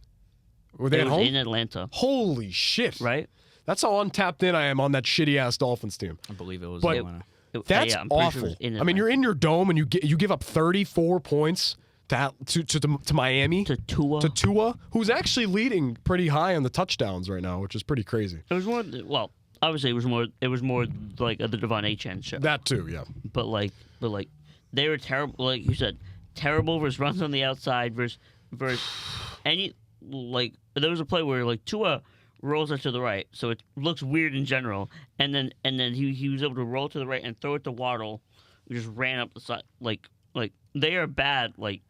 Speaker 1: Were they at home?
Speaker 2: In Atlanta.
Speaker 1: Holy shit!
Speaker 2: Right?
Speaker 1: That's how untapped in I am on that shitty ass Dolphins team.
Speaker 3: I believe it was
Speaker 1: But
Speaker 3: Atlanta.
Speaker 1: That's
Speaker 2: I'm pretty sure it
Speaker 1: awful.
Speaker 2: was in
Speaker 1: I mean, you're in your dome and you give up 34 points to Miami,
Speaker 2: to
Speaker 1: Tua, who's actually leading pretty high on the touchdowns right now, which is pretty crazy.
Speaker 2: It was more. Well, obviously, it was more like the Devon Achane show.
Speaker 1: That too, yeah.
Speaker 2: But they were terrible. Like you said, terrible versus runs on the outside versus any like. There was a play where like Tua rolls it to the right, so it looks weird in general, and then he was able to roll to the right and throw it to Waddle, who just ran up the side. Like they are bad. Like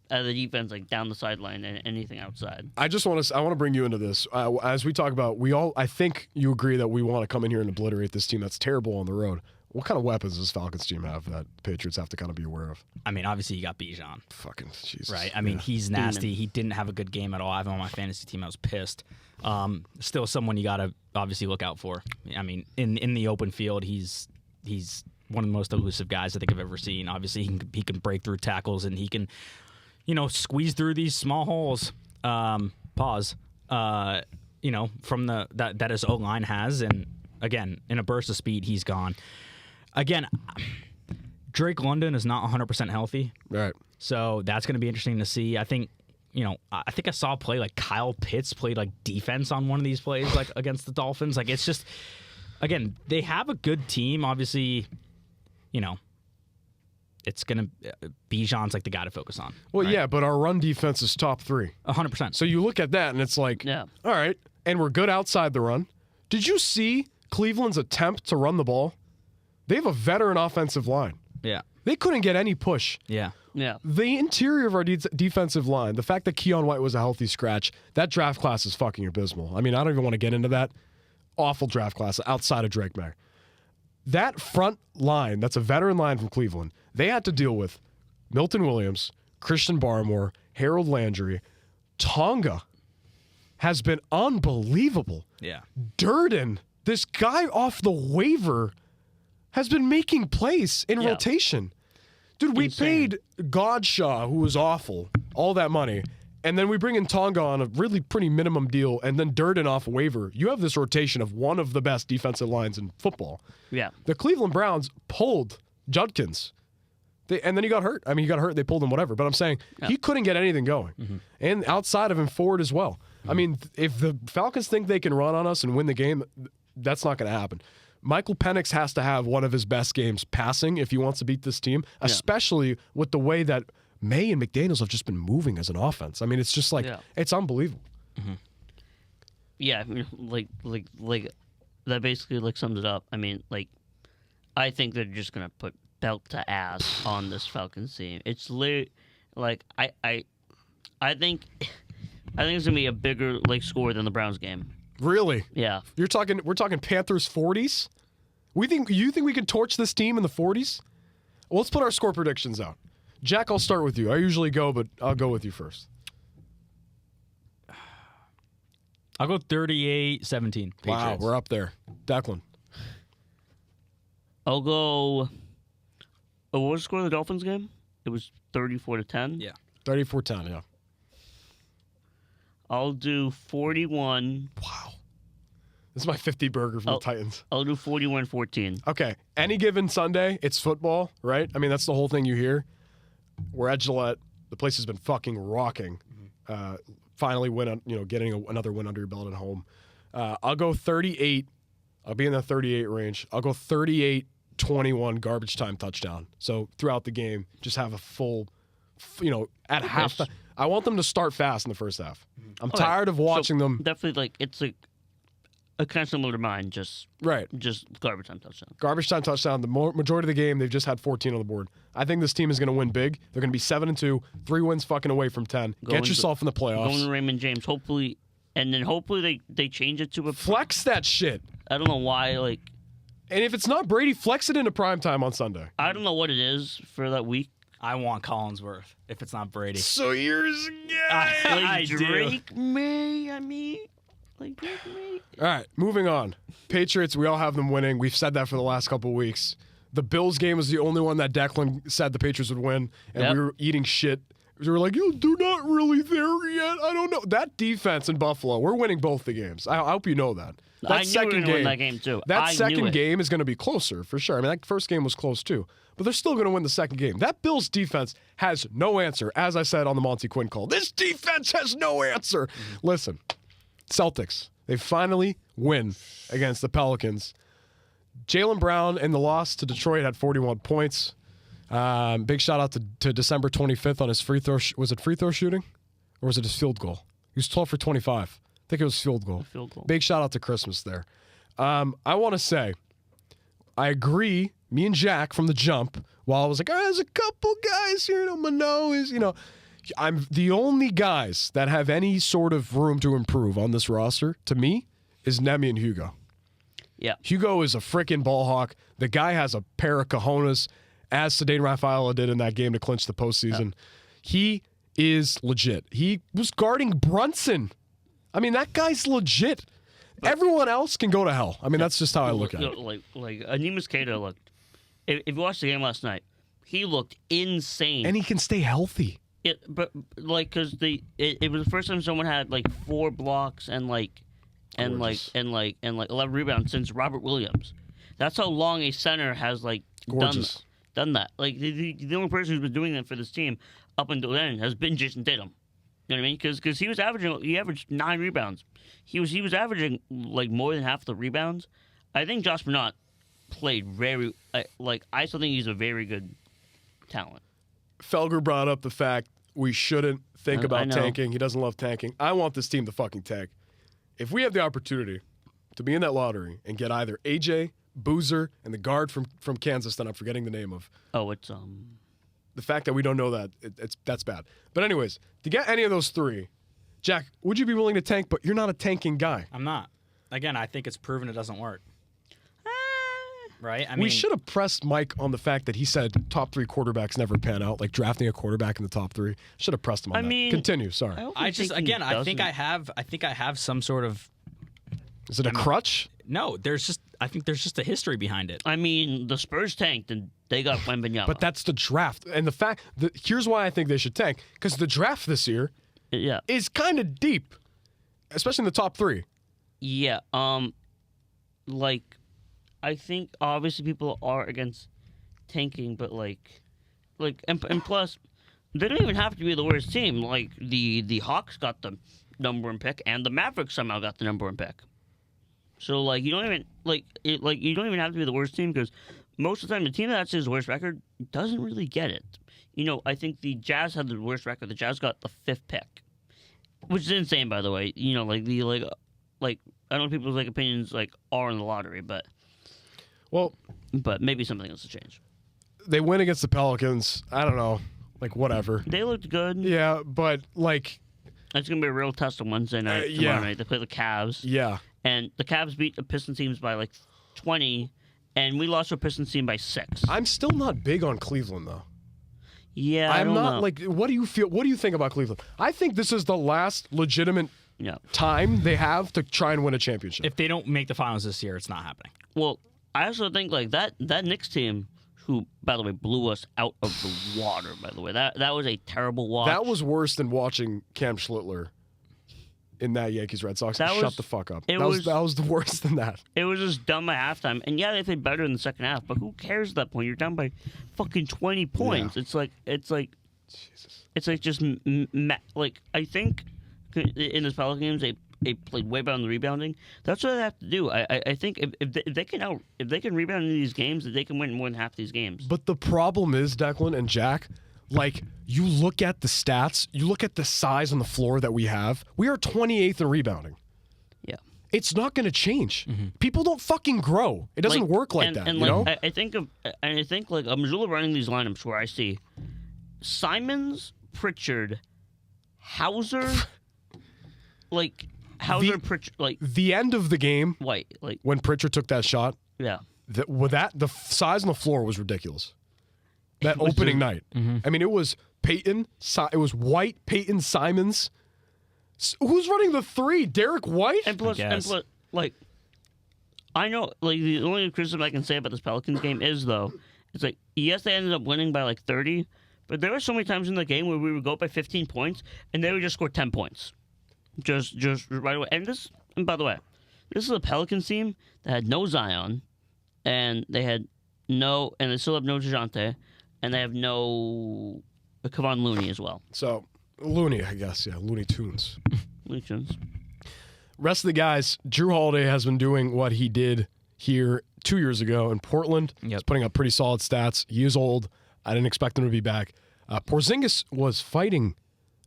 Speaker 2: the defense, like down the sideline and anything outside.
Speaker 1: I want to bring you into this as we talk about. I think you agree that we want to come in here and obliterate this team that's terrible on the road. What kind of weapons does Falcons team have that Patriots have to kind of be aware of?
Speaker 3: I mean, obviously you got Bijan.
Speaker 1: Fucking Jesus.
Speaker 3: Right. I mean, he's nasty. He didn't have a good game at all. I have him on my fantasy team. I was pissed. Still someone you got to obviously look out for. I mean, in the open field, he's one of the most elusive guys I think I've ever seen. Obviously, he can break through tackles and he can, squeeze through these small holes. From that his O-line has. And again, in a burst of speed, he's gone. Again, Drake London is not 100% healthy.
Speaker 1: Right.
Speaker 3: So that's going to be interesting to see. I think, I think I saw a play like Kyle Pitts played like defense on one of these plays, like against the Dolphins. Like it's just, again, they have a good team. Obviously, it's going to, Bijan's like the guy to focus on.
Speaker 1: Well,
Speaker 3: right?
Speaker 1: yeah, but our run defense is top 3.
Speaker 3: 100%.
Speaker 1: So you look at that and it's like,
Speaker 2: Yeah.
Speaker 1: All right, and we're good outside the run. Did you see Cleveland's attempt to run the ball? They have a veteran offensive line.
Speaker 3: Yeah.
Speaker 1: They couldn't get any push.
Speaker 3: Yeah.
Speaker 2: Yeah.
Speaker 1: The interior of our defensive line, the fact that Keon White was a healthy scratch, that draft class is fucking abysmal. I mean, I don't even want to get into that. Awful draft class outside of Drake May. That front line, that's a veteran line from Cleveland, they had to deal with Milton Williams, Christian Barmore, Harold Landry. Tonga has been unbelievable.
Speaker 3: Yeah.
Speaker 1: Durden, this guy off the waiver, has been making plays in rotation. Dude, we paid Godshaw, who was awful, all that money, and then we bring in Tonga on a really pretty minimum deal, and then Durden off a waiver. You have this rotation of one of the best defensive lines in football.
Speaker 2: Yeah.
Speaker 1: The Cleveland Browns pulled Judkins. And then he got hurt. I mean, he got hurt. They pulled him, whatever. But I'm saying he couldn't get anything going. Mm-hmm. And outside of him, forward as well. Mm-hmm. I mean, if the Falcons think they can run on us and win the game, that's not going to happen. Michael Penix has to have one of his best games passing if he wants to beat this team, especially with the way that May and McDaniels have just been moving as an offense. I mean, it's just like, it's unbelievable.
Speaker 2: Mm-hmm. Yeah, like that basically like sums it up. I mean, like, I think they're just going to put belt to ass on this Falcons team. It's literally, like, I think it's going to be a bigger, like, score than the Browns game.
Speaker 1: Really?
Speaker 2: Yeah.
Speaker 1: We're talking Panthers 40s? You think we can torch this team in the 40s? Well, let's put our score predictions out. Jack, I'll start with you. I usually go, but I'll go with you first.
Speaker 3: I'll go 38-17.
Speaker 1: Wow, we're up there. Declan.
Speaker 2: I'll go. Oh, what was the score of the Dolphins game? It was 34-10.
Speaker 3: Yeah.
Speaker 1: 34-10, yeah.
Speaker 2: I'll do 41.
Speaker 1: Wow. This is my 50 burger from the Titans.
Speaker 2: I'll do 41-14.
Speaker 1: Okay. Any given Sunday, it's football, right? I mean, that's the whole thing you hear. We're at Gillette. The place has been fucking rocking. Mm-hmm. Finally getting another win under your belt at home. I'll go 38. I'll be in the 38 range. I'll go 38-21 garbage time touchdown. So throughout the game, just have a full, at halftime. I want them to start fast in the first half. I'm tired of watching them.
Speaker 2: Definitely, like it's like a kind of similar to mine, just garbage time touchdown.
Speaker 1: Garbage time touchdown. The majority of the game, they've just had 14 on the board. I think this team is going to win big. They're going to be 7-2, 3 wins fucking away from 10. Get yourself in the playoffs.
Speaker 2: Going to Raymond James, hopefully, and then hopefully they change it to a
Speaker 1: flex that shit.
Speaker 2: I don't know why, like.
Speaker 1: And if it's not Brady, flex it into primetime on Sunday.
Speaker 2: I don't know what it is for that week.
Speaker 3: I want Collinsworth if it's not Brady.
Speaker 1: So yours again.
Speaker 2: I Drake May, I mean. Like Drake May.
Speaker 1: All right, moving on. Patriots, we all have them winning. We've said that for the last couple of weeks. The Bills game was the only one that Declan said the Patriots would win, and we were eating shit. We were like, they're not really there yet. I don't know. That defense in Buffalo, we're winning both the games. I hope you know that.
Speaker 2: I knew we were going to win that game, too.
Speaker 1: That second game is going to be closer, for sure. I mean, that first game was close, too. But they're still going to win the second game. That Bills defense has no answer, as I said on the Monty Quinn call. This defense has no answer. Listen, Celtics, they finally win against the Pelicans. Jaylen Brown in the loss to Detroit had 41 points. Big shout out to December 25th on his free throw. Was it free throw shooting? Or was it his field goal? He was 12 for 25. I think it was field goal. Big shout out to Christmas there. I want to say, I agree. Me and Jack from the jump, while I was like, there's a couple guys here. Mano is, I'm the only guys that have any sort of room to improve on this roster, to me, is Nemi and Hugo.
Speaker 2: Yeah.
Speaker 1: Hugo is a freaking ball hawk. The guy has a pair of cojones, as Sedane Rafaela did in that game to clinch the postseason. He is legit. He was guarding Brunson. I mean, that guy's legit. Everyone else can go to hell. I mean, that's just how I look at it.
Speaker 2: Like Anemus Keita looked. If you watched the game last night, he looked insane.
Speaker 1: And he can stay healthy.
Speaker 2: Because it was the first time someone had like 4 blocks and 11 rebounds since Robert Williams. That's how long a center has done that. Like the only person who's been doing that for this team up until then has been Jason Tatum. You know what I mean? Because he averaged 9 rebounds. He was averaging like more than half the rebounds. I think Josh Bernard played I still think he's a very good talent.
Speaker 1: Felger brought up the fact we shouldn't think about tanking. He doesn't love tanking. I want this team to fucking tank. If we have the opportunity to be in that lottery and get either AJ, Boozer, and the guard from Kansas that I'm forgetting the name of.
Speaker 2: Oh, it's
Speaker 1: the fact that we don't know that that's bad. But anyways, to get any of those 3, Jack, would you be willing to tank? But you're not a tanking guy.
Speaker 3: I'm not. Again, I think it's proven it doesn't work. Right? I mean,
Speaker 1: we should have pressed Mike on the fact that he said top 3 quarterbacks never pan out, like drafting a quarterback in the top 3. Should have pressed him on that. Continue. Sorry.
Speaker 3: I think I have some sort of.
Speaker 1: Is it a crutch?
Speaker 3: No, I think there's just a history behind it.
Speaker 2: I mean, the Spurs tanked and they got Wembanyama.
Speaker 1: But that's the draft, and the fact that here's why I think they should tank, because the draft this year, is kind of deep, especially in the top 3.
Speaker 2: Yeah. I think obviously people are against tanking, but and plus, they don't even have to be the worst team. Like the Hawks got the number 1 pick, and the Mavericks somehow got the number 1 pick. So you don't even you don't even have to be the worst team, because most of the time the team that has the worst record doesn't really get it. I think the Jazz had the worst record. The Jazz got the 5th pick, which is insane, by the way. I don't know people's opinions are in the lottery, but.
Speaker 1: Well,
Speaker 2: but maybe something else will change.
Speaker 1: They win against the Pelicans. I don't know. Whatever.
Speaker 2: They looked good.
Speaker 1: Yeah, but
Speaker 2: it's going to be a real test on Wednesday night, tomorrow night. They play the Cavs.
Speaker 1: Yeah.
Speaker 2: And the Cavs beat the Pistons teams by 20, and we lost to a Pistons team by 6.
Speaker 1: I'm still not big on Cleveland, though.
Speaker 2: Yeah,
Speaker 1: I'm not
Speaker 2: know.
Speaker 1: What do you feel? What do you think about Cleveland? I think this is the last legitimate time they have to try and win a championship.
Speaker 3: If they don't make the finals this year, it's not happening.
Speaker 2: Well, I also think that Knicks team, who by the way blew us out of the water. By the way, that was a terrible watch.
Speaker 1: That was worse than watching Cam Schlittler in that Yankees Red Sox. Shut the fuck up. That was the worst than that.
Speaker 2: It was just dumb at halftime, and they played better in the second half. But who cares at that point? You're down by fucking 20 points. Yeah.
Speaker 1: Jesus.
Speaker 2: It's just I think in this Pelicans games they played way better on the rebounding. That's what they have to do. I think if they can rebound in these games, that they can win more than half these games.
Speaker 1: But the problem is, Declan and Jack, like, you look at the stats, you look at the size on the floor that we have. We are 28th in rebounding.
Speaker 2: Yeah.
Speaker 1: It's not going to change. People don't fucking grow. It doesn't work like that,
Speaker 2: and
Speaker 1: you know?
Speaker 2: I think like Missoula running these lineups where I see Simons, Pritchard, Hauser, Pritchard, like
Speaker 1: the end of the game,
Speaker 2: White, like
Speaker 1: when Pritchard took that shot,
Speaker 2: yeah.
Speaker 1: The size on the floor was ridiculous. That opening night. I mean, it was Peyton, it was White, Peyton, Simons. Who's running the three? Derek White?
Speaker 2: And plus, like, I know, like, the only criticism I can say about this Pelicans game is, though, it's like, yes, they ended up winning by, like, 30, but there were so many times in the game where we would go up by 15 points, and they would just score 10 points. Just right away. And by the way, this is a Pelicans team that had no Zion, and they still have no DeJounte, and they have no Kevon Looney as well.
Speaker 1: So, Looney, I guess, yeah, Looney Tunes.
Speaker 2: Looney Tunes.
Speaker 1: Rest of the guys, Drew Holiday has been doing what he did here 2 years ago in Portland. He's putting up pretty solid stats. He is old. I didn't expect him to be back. Porzingis was fighting,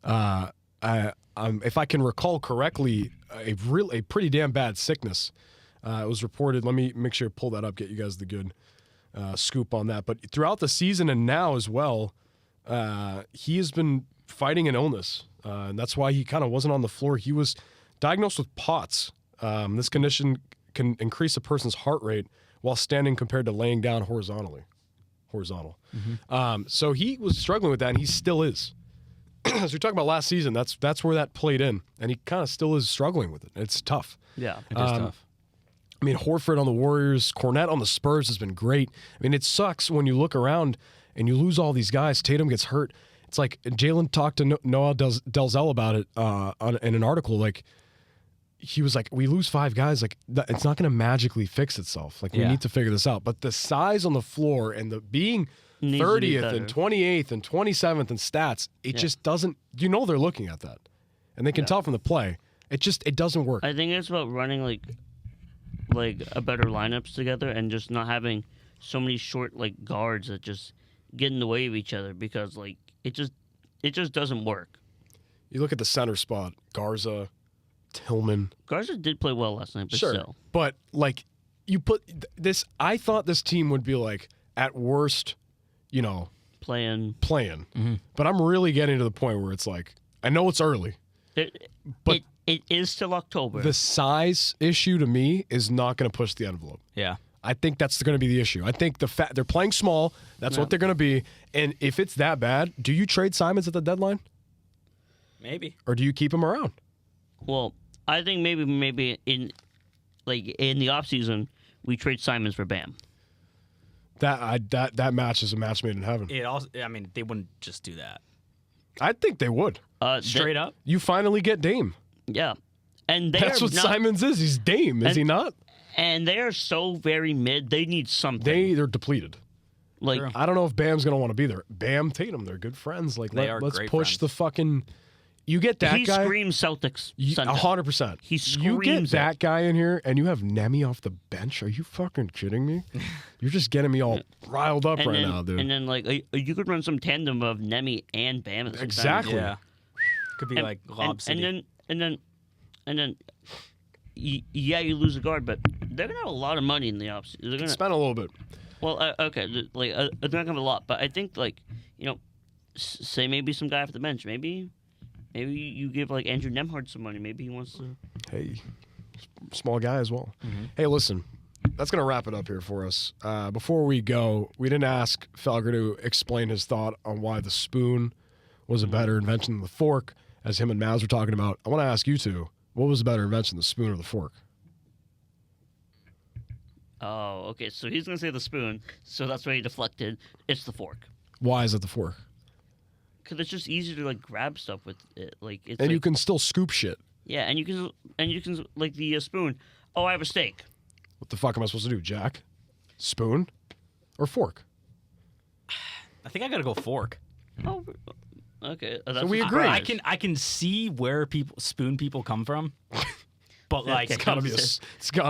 Speaker 1: if I can recall correctly, a pretty damn bad sickness. It was reported. Let me make sure to pull that up, get you guys the good scoop on that. But throughout the season and now as well, he has been fighting an illness. And that's why he kind of wasn't on the floor. He was diagnosed with POTS. This condition can increase a person's heart rate while standing compared to laying down horizontal. So he was struggling with that, and he still is. As we talked about last season, that's where that played in, and he kind of still is struggling with it. It's tough.
Speaker 2: Yeah,
Speaker 3: it is tough.
Speaker 1: I mean, Horford on the Warriors, Cornette on the Spurs has been great. I mean, it sucks when you look around and you lose all these guys. Tatum gets hurt. It's like Jalen talked to Noah Delzell about it in an article. Like, he was like, we lose 5 guys. Like, it's not going to magically fix itself. Like, we need to figure this out. But the size on the floor and the being 30th and 28th and 27th in stats, it just doesn't. You know they're looking at that, and they can tell from the play. It doesn't work.
Speaker 2: I think it's about running like a better lineups together and just not having so many short like guards that just get in the way of each other, because like it just doesn't work.
Speaker 1: You look at the center spot, Garza, Tillman.
Speaker 2: Garza did play well last night, but
Speaker 1: sure.
Speaker 2: Still.
Speaker 1: But like you put this, I thought this team would be like at worst, you know, playing. Mm-hmm. But I'm really getting to the point where it's like, I know it's early, but
Speaker 2: it is still October.
Speaker 1: The size issue to me is not going to push the envelope.
Speaker 3: Yeah.
Speaker 1: I think that's going to be the issue. I think they're playing small. That's what they're going to be. And if it's that bad, do you trade Simons at the deadline?
Speaker 3: Maybe.
Speaker 1: Or do you keep him around?
Speaker 2: Well, I think maybe in the offseason, we trade Simons for Bam.
Speaker 1: That match is a match made in heaven.
Speaker 3: It also, I mean, they wouldn't just do that.
Speaker 1: I think they would.
Speaker 3: Straight up.
Speaker 1: You finally get Dame.
Speaker 2: Yeah. And
Speaker 1: that's what Simons is. He's Dame, is he not?
Speaker 2: And they are so very mid. They need something.
Speaker 1: They're depleted.
Speaker 2: Like,
Speaker 1: I don't know if Bam's gonna want to be there. Bam, Tatum, they're good friends. Like, let's push
Speaker 3: friends.
Speaker 1: the fucking. You get that
Speaker 2: he
Speaker 1: guy.
Speaker 2: He screams Celtics.
Speaker 1: 100%.
Speaker 2: He screams.
Speaker 1: You get that guy in here, and you have Nemi off the bench. Are you fucking kidding me? You're just getting me all riled up now, dude.
Speaker 2: And then like you could run some tandem of Nemi and Bam at the same time.
Speaker 3: Yeah. Could be like Lob City.
Speaker 2: And then. Yeah, you lose a guard, but they're gonna have a lot of money in the offseason. They're gonna
Speaker 1: spend a little bit.
Speaker 2: Well, okay, like they're not gonna have a lot, but I think like say maybe some guy off the bench. Maybe you give like Andrew Nemhard some money. Maybe he wants to.
Speaker 1: Hey, small guy as well. Mm-hmm. Hey, listen, that's gonna wrap it up here for us. Before we go, we didn't ask Felger to explain his thought on why the spoon was a better invention than the fork, as him and Maz were talking about. I want to ask you two. What was a better invention, the spoon or the fork?
Speaker 2: Oh, okay. So he's going to say the spoon, so that's why he deflected. It's the fork.
Speaker 1: Why is it the fork?
Speaker 2: Because it's just easier to, like, grab stuff with it.
Speaker 1: And you can still scoop shit.
Speaker 2: Yeah, and you can like, the spoon. Oh, I have a steak.
Speaker 1: What the fuck am I supposed to do, Jack? Spoon or fork?
Speaker 3: I think I got to go fork.
Speaker 2: Oh, okay,
Speaker 1: so we agree.
Speaker 3: I can see where spoon people come from, but like
Speaker 1: it's gotta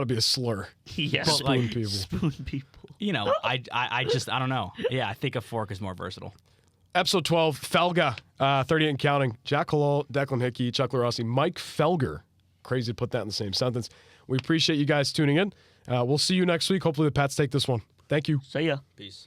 Speaker 1: be a slur.
Speaker 2: Yeah,
Speaker 1: spoon people.
Speaker 2: Spoon people.
Speaker 3: You know, I don't know. Yeah, I think a fork is more versatile.
Speaker 1: Episode 12, FELGAH, 38 and counting. Jack Halal, Declan Hickey, Chuck Larossi, Mike Felger. Crazy to put that in the same sentence. We appreciate you guys tuning in. We'll see you next week. Hopefully the Pats take this one. Thank you.
Speaker 2: See ya.
Speaker 3: Peace.